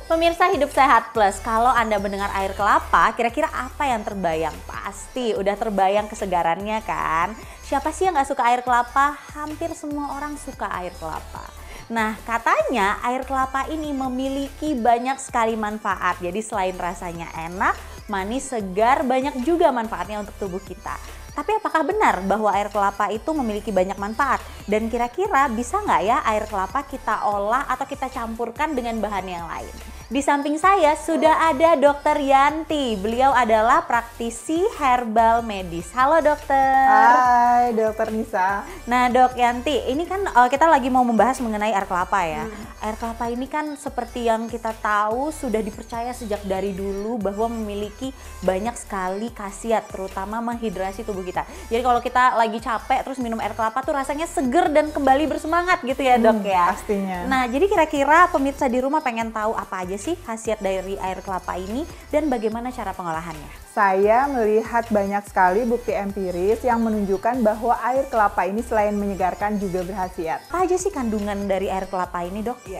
Pemirsa Hidup Sehat Plus, kalau Anda mendengar air kelapa, kira-kira apa yang terbayang? Pasti udah terbayang kesegarannya kan? Siapa sih yang gak suka air kelapa? Hampir semua orang suka air kelapa. Nah, katanya air kelapa ini memiliki banyak sekali manfaat. Jadi selain rasanya enak, manis, segar, banyak juga manfaatnya untuk tubuh kita. Tapi apakah benar bahwa air kelapa itu memiliki banyak manfaat? Dan kira-kira bisa nggak ya air kelapa kita olah atau kita campurkan dengan bahan yang lain? Di samping saya sudah ada Dokter Yanti. Beliau adalah praktisi herbal medis. Halo dokter. Hai Dokter Nisa. Nah Dok Yanti, ini kan kita lagi mau membahas mengenai air kelapa ya. Air kelapa ini kan seperti yang kita tahu sudah dipercaya sejak dari dulu bahwa memiliki banyak sekali khasiat, terutama menghidrasi tubuh kita. Jadi kalau kita lagi capek terus minum air kelapa tuh rasanya seger dan kembali bersemangat gitu ya dok ya. Pastinya. Nah jadi kira-kira pemirsa di rumah pengen tahu apa aja sih khasiat dari air kelapa ini dan bagaimana cara pengolahannya? Saya melihat banyak sekali bukti empiris yang menunjukkan bahwa air kelapa ini selain menyegarkan juga berkhasiat. Apa aja sih kandungan dari air kelapa ini dok? Ya.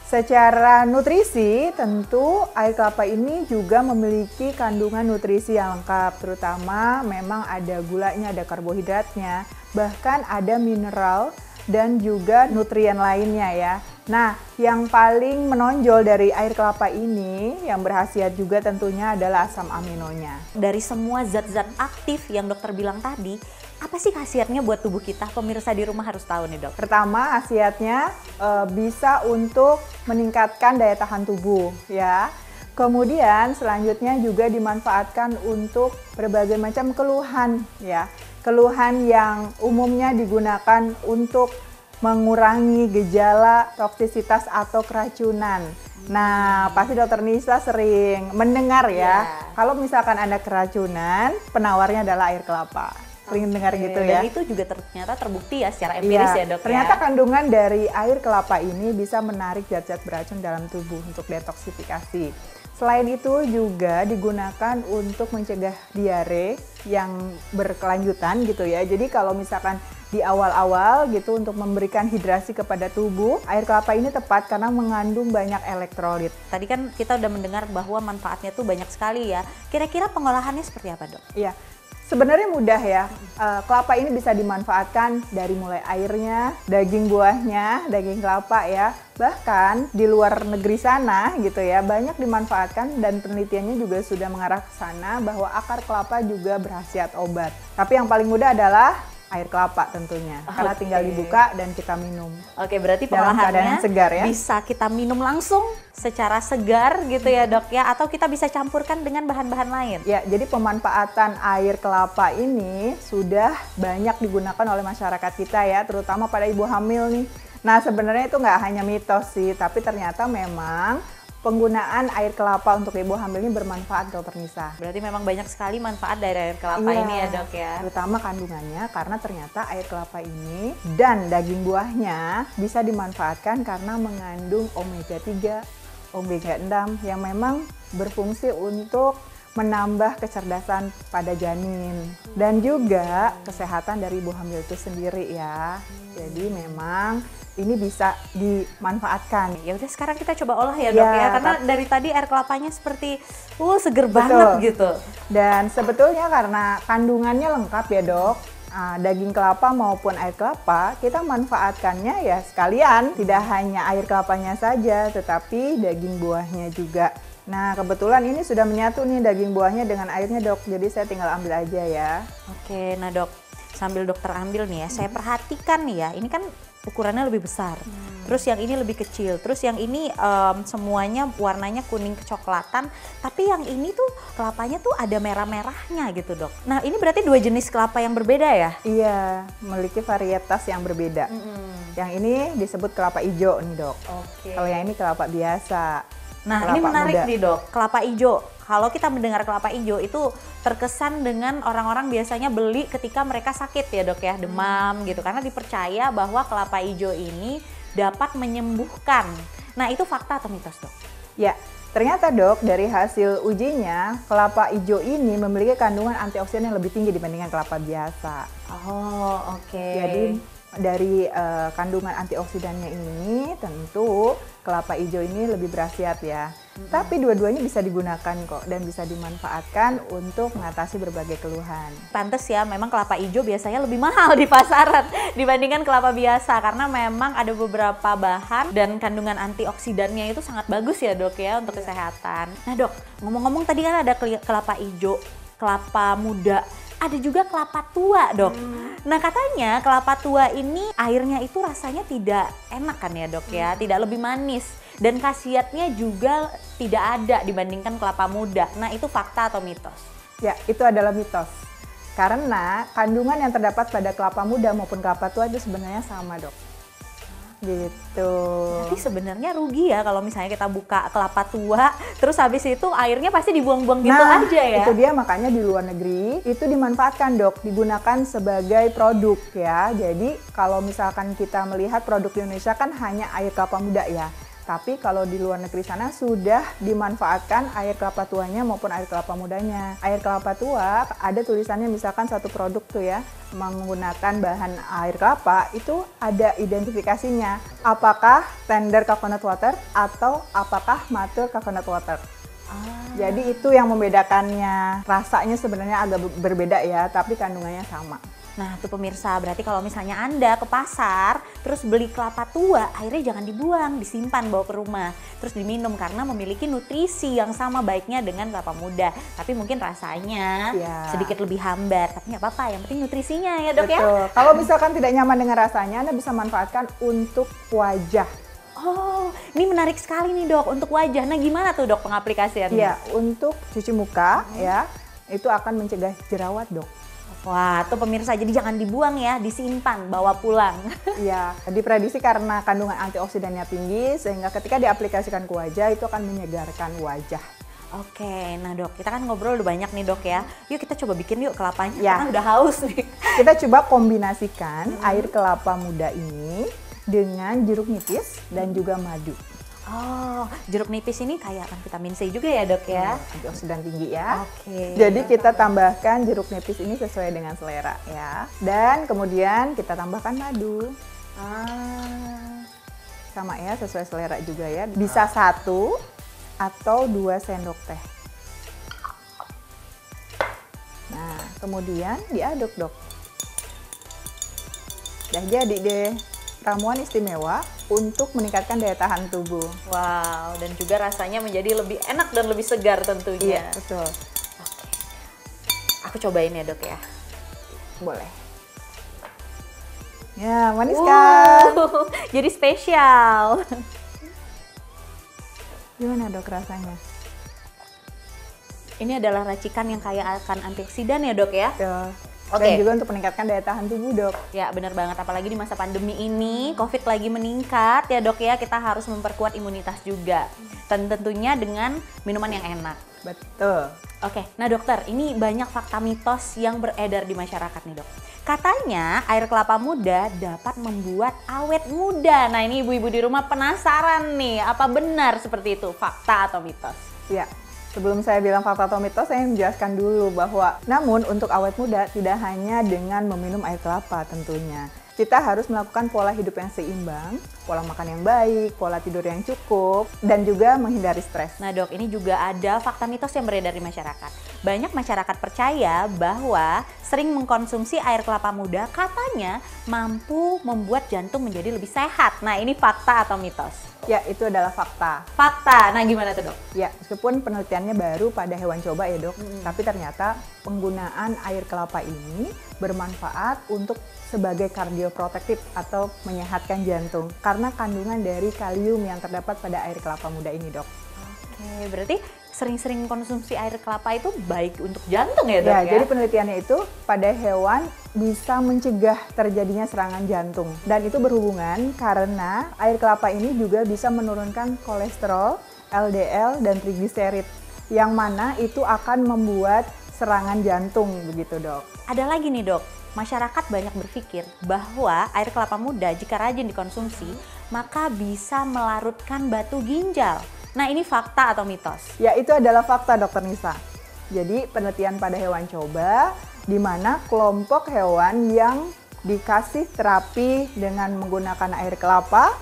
Secara nutrisi, tentu air kelapa ini juga memiliki kandungan nutrisi yang lengkap, terutama memang ada gulanya, ada karbohidratnya, bahkan ada mineral dan juga nutrien lainnya ya. Nah, yang paling menonjol dari air kelapa ini yang berkhasiat juga tentunya adalah asam aminonya. Dari semua zat-zat aktif yang dokter bilang tadi, apa sih khasiatnya buat tubuh kita? Pemirsa di rumah harus tahu nih dok. Pertama, khasiatnya bisa untuk meningkatkan daya tahan tubuh ya. Kemudian selanjutnya juga dimanfaatkan untuk berbagai macam keluhan ya. Keluhan yang umumnya digunakan untuk mengurangi gejala toksisitas atau keracunan. Nah, pasti Dokter Nisa sering mendengar ya. Kalau misalkan Anda keracunan, penawarnya adalah air kelapa. Sering dengar gitu ya. Dan itu juga ternyata terbukti ya secara empiris ya dok. Ternyata kandungan dari air kelapa ini bisa menarik zat-zat beracun dalam tubuh untuk detoksifikasi. Selain itu juga digunakan untuk mencegah diare yang berkelanjutan gitu ya. Jadi kalau misalkan di awal-awal gitu untuk memberikan hidrasi kepada tubuh, air kelapa ini tepat karena mengandung banyak elektrolit. Tadi kan kita udah mendengar bahwa manfaatnya tuh banyak sekali ya. Kira-kira pengolahannya seperti apa dok? Iya. Sebenarnya mudah ya, kelapa ini bisa dimanfaatkan dari mulai airnya, daging buahnya, daging kelapa ya. Bahkan di luar negeri sana gitu ya, banyak dimanfaatkan dan penelitiannya juga sudah mengarah ke sana bahwa akar kelapa juga berkhasiat obat. Tapi yang paling mudah adalah air kelapa tentunya, karena tinggal dibuka dan kita minum. Oke, berarti dalam keadaan pengolahannya segar ya. bisa kita minum langsung secara segar gitu ya dok ya, atau kita bisa campurkan dengan bahan-bahan lain? Ya, jadi pemanfaatan air kelapa ini sudah banyak digunakan oleh masyarakat kita ya, terutama pada ibu hamil nih. Nah, sebenarnya itu nggak hanya mitos sih, tapi ternyata memang penggunaan air kelapa untuk ibu hamil ini bermanfaat Dokter Nisa. Berarti memang banyak sekali manfaat dari air kelapa ini ya dok ya. Terutama kandungannya karena ternyata air kelapa ini dan daging buahnya bisa dimanfaatkan karena mengandung omega 3, omega 6 yang memang berfungsi untuk menambah kecerdasan pada janin dan juga kesehatan dari ibu hamil itu sendiri ya. Jadi memang ini bisa dimanfaatkan. Ya udah sekarang kita coba olah ya dok ya, karena dari tadi air kelapanya seperti seger banget gitu. Dan sebetulnya karena kandungannya lengkap ya dok, daging kelapa maupun air kelapa kita manfaatkannya ya sekalian, tidak hanya air kelapanya saja tetapi daging buahnya juga. Nah kebetulan ini sudah menyatu nih daging buahnya dengan airnya dok, jadi saya tinggal ambil aja ya. Oke, nah dok, sambil dokter ambil nih ya, saya perhatikan nih ya, ini kan ukurannya lebih besar, terus yang ini lebih kecil, terus yang ini semuanya warnanya kuning kecoklatan, tapi yang ini tuh kelapanya tuh ada merah-merahnya gitu dok. Nah ini berarti dua jenis kelapa yang berbeda ya? Iya, memiliki varietas yang berbeda. Yang ini disebut kelapa hijau nih dok. Kalau yang ini kelapa biasa. Nah kelapa ini menarik muda. nih dok, kelapa hijau. Kalau kita mendengar kelapa hijau itu terkesan dengan orang-orang biasanya beli ketika mereka sakit ya dok ya, demam gitu. Karena dipercaya bahwa kelapa hijau ini dapat menyembuhkan. Nah itu fakta atau mitos dok? Ya, ternyata dok dari hasil ujinya kelapa hijau ini memiliki kandungan antioksidan yang lebih tinggi dibandingkan kelapa biasa. Oh oke. Jadi dari kandungan antioksidannya ini, tentu kelapa hijau ini lebih berkhasiat ya. Tapi dua-duanya bisa digunakan kok dan bisa dimanfaatkan untuk mengatasi berbagai keluhan. Pantes ya, memang kelapa hijau biasanya lebih mahal di pasaran dibandingkan kelapa biasa karena memang ada beberapa bahan dan kandungan antioksidannya itu sangat bagus ya dok ya untuk kesehatan. Nah dok, ngomong-ngomong tadi kan ada kelapa hijau, kelapa muda, ada juga kelapa tua dok. Nah katanya kelapa tua ini airnya itu rasanya tidak enak kan ya dok ya, tidak lebih manis. Dan khasiatnya juga tidak ada dibandingkan kelapa muda. Nah itu fakta atau mitos? Ya, itu adalah mitos. Karena kandungan yang terdapat pada kelapa muda maupun kelapa tua itu sebenarnya sama dok. Gitu. Jadi sebenarnya rugi ya kalau misalnya kita buka kelapa tua, terus habis itu airnya pasti dibuang-buang gitu aja ya? Itu dia, makanya di luar negeri itu dimanfaatkan dok, digunakan sebagai produk ya. Jadi kalau misalkan kita melihat produk di Indonesia kan hanya air kelapa muda ya. Tapi kalau di luar negeri sana sudah dimanfaatkan air kelapa tuanya maupun air kelapa mudanya. Air kelapa tua ada tulisannya misalkan satu produk tuh ya menggunakan bahan air kelapa itu ada identifikasinya. Apakah tender coconut water atau apakah mature coconut water. Jadi itu yang membedakannya. Rasanya sebenarnya agak berbeda ya, tapi kandungannya sama. Nah tuh pemirsa, berarti kalau misalnya Anda ke pasar terus beli kelapa tua, airnya jangan dibuang, disimpan bawa ke rumah terus diminum karena memiliki nutrisi yang sama baiknya dengan kelapa muda. Tapi mungkin rasanya sedikit lebih hambar, tapi nggak apa-apa, yang penting nutrisinya ya dok. Betul. Ya. Kalau misalkan tidak nyaman dengan rasanya, Anda bisa manfaatkan untuk wajah. Oh, ini menarik sekali nih dok untuk wajah. Nah gimana tuh dok pengaplikasiannya? Ya, untuk cuci muka ya, itu akan mencegah jerawat dok. Wah, tuh pemirsa, jadi jangan dibuang ya, disimpan, bawa pulang. Iya, diprediksi karena kandungan antioksidannya tinggi, sehingga ketika diaplikasikan ke wajah itu akan menyegarkan wajah. Oke, nah dok, kita kan ngobrol udah banyak nih dok ya. Yuk kita coba bikin yuk kelapanya, karena udah haus nih. Kita coba kombinasikan air kelapa muda ini dengan jeruk nipis dan juga madu. Oh, jeruk nipis ini kaya akan vitamin C juga ya dok ya? Antioksidan tinggi ya. Oke. Jadi kita tambahkan jeruk nipis ini sesuai dengan selera ya. Dan kemudian kita tambahkan madu. Sama ya, sesuai selera juga ya. Bisa 1 atau 2 sendok teh. Nah, kemudian diaduk dok. Udah jadi deh ramuan istimewa untuk meningkatkan daya tahan tubuh. Wow, dan juga rasanya menjadi lebih enak dan lebih segar tentunya. Iya, betul. Oke. Aku cobain ya dok ya. Boleh. Ya, manis kan? Jadi spesial. Gimana dok rasanya? Ini adalah racikan yang kaya akan antioksidan ya dok ya? Betul. Oke. Dan juga untuk meningkatkan daya tahan tubuh dok. Ya benar banget, apalagi di masa pandemi ini, COVID lagi meningkat ya dok ya, kita harus memperkuat imunitas juga. Dan tentunya dengan minuman yang enak. Betul. Oke, nah dokter, ini banyak fakta mitos yang beredar di masyarakat nih dok. Katanya air kelapa muda dapat membuat awet muda. Nah ini ibu-ibu di rumah penasaran nih, apa benar seperti itu, fakta atau mitos? Ya. Sebelum saya bilang fakta atau mitos, saya menjelaskan dulu bahwa namun untuk awet muda tidak hanya dengan meminum air kelapa tentunya. Kita harus melakukan pola hidup yang seimbang, pola makan yang baik, pola tidur yang cukup, dan juga menghindari stres. Nah dok, ini juga ada fakta mitos yang beredar di masyarakat. Banyak masyarakat percaya bahwa sering mengkonsumsi air kelapa muda katanya mampu membuat jantung menjadi lebih sehat. Nah ini fakta atau mitos? Ya, itu adalah fakta. Fakta, nah gimana tuh dok? Ya, meskipun penelitiannya baru pada hewan coba ya dok, tapi ternyata penggunaan air kelapa ini bermanfaat untuk sebagai kardioprotektif atau menyehatkan jantung karena kandungan dari kalium yang terdapat pada air kelapa muda ini dok. Oke, berarti sering-sering konsumsi air kelapa itu baik untuk jantung ya dok ya? Jadi penelitiannya itu pada hewan bisa mencegah terjadinya serangan jantung. Dan itu berhubungan karena air kelapa ini juga bisa menurunkan kolesterol, LDL, dan trigliserid. Yang mana itu akan membuat serangan jantung begitu dok. Ada lagi nih dok, masyarakat banyak berpikir bahwa air kelapa muda jika rajin dikonsumsi maka bisa melarutkan batu ginjal. Nah ini fakta atau mitos? Ya itu adalah fakta dokter Nisa. Jadi penelitian pada hewan coba di mana kelompok hewan yang dikasih terapi dengan menggunakan air kelapa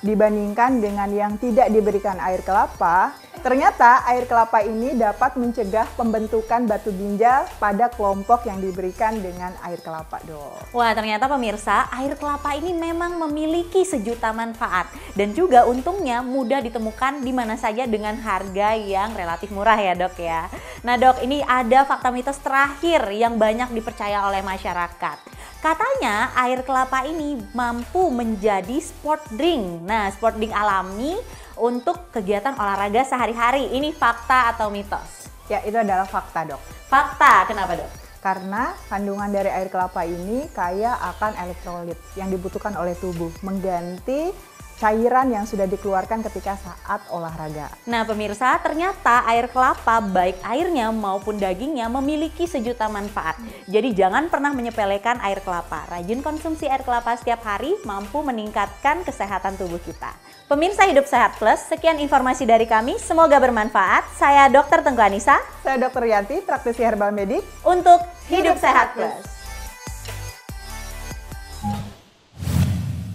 dibandingkan dengan yang tidak diberikan air kelapa, ternyata air kelapa ini dapat mencegah pembentukan batu ginjal pada kelompok yang diberikan dengan air kelapa, Dok. Wah, ternyata pemirsa, air kelapa ini memang memiliki sejuta manfaat dan juga untungnya mudah ditemukan di mana saja dengan harga yang relatif murah ya, Dok ya. Nah, Dok, ini ada fakta mitos terakhir yang banyak dipercaya oleh masyarakat. Katanya air kelapa ini mampu menjadi sport drink. Nah, sport drink alami untuk kegiatan olahraga sehari-hari. Ini fakta atau mitos? Ya, itu adalah fakta, Dok. Fakta, kenapa, Dok? Karena kandungan dari air kelapa ini kaya akan elektrolit yang dibutuhkan oleh tubuh, mengganti cairan yang sudah dikeluarkan ketika saat olahraga. Nah pemirsa, ternyata air kelapa baik airnya maupun dagingnya memiliki sejuta manfaat. Jadi jangan pernah menyepelekan air kelapa. Rajin konsumsi air kelapa setiap hari mampu meningkatkan kesehatan tubuh kita. Pemirsa Hidup Sehat Plus, sekian informasi dari kami. Semoga bermanfaat. Saya Dr. Tengku Anissa. Saya Dr. Rianti, praktisi herbal medik. Untuk Hidup Sehat Plus.